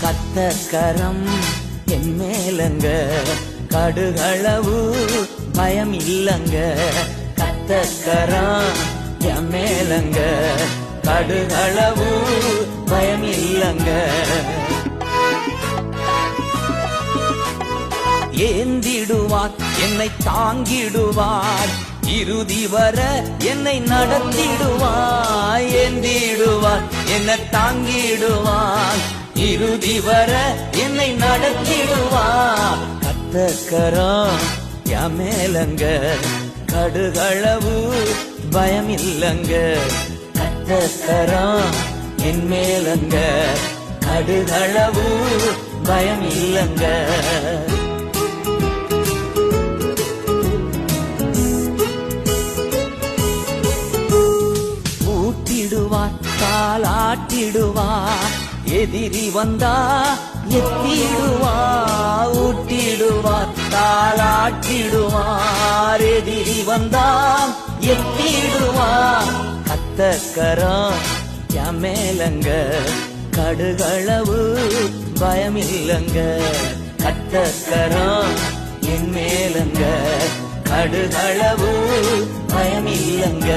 கத்தக்கரம் என் மேலங்க, கடுகளவு பயம் இல்லங்க. கத்தக்கரம் என் மேலங்க, கடுகளவு பயம் இல்லங்க. ஏந்திடுவார் என்னை தாங்கிடுவார், இறுதி வர என்னை நடத்திடுவார். ஏந்திடுவார் என்னை தாங்கிடுவார், இறுதி வர என்னை நடத்திடுவார். கத்தக்கரம் என் மேலங்க, கடுகளவு பயம் இல்லங்க. கத்தக்கரம் என் மேலங்க, கடுகளவு பயம் இல்லங்க. ஊட்டிடுவார் காலாட்டிடுவார், எதிரி வந்தா எத்திடுவார். ஊட்டிடுவார் காலாட்டிடுவார், எதிரி வந்தா எத்திடுவார். கத்தக்கரம் என் மேலங்க, கடுகளவு பயம் இல்லங்க. கத்தக்கரம் என் மேலங்க, கடுகளவு பயம் இல்லங்க.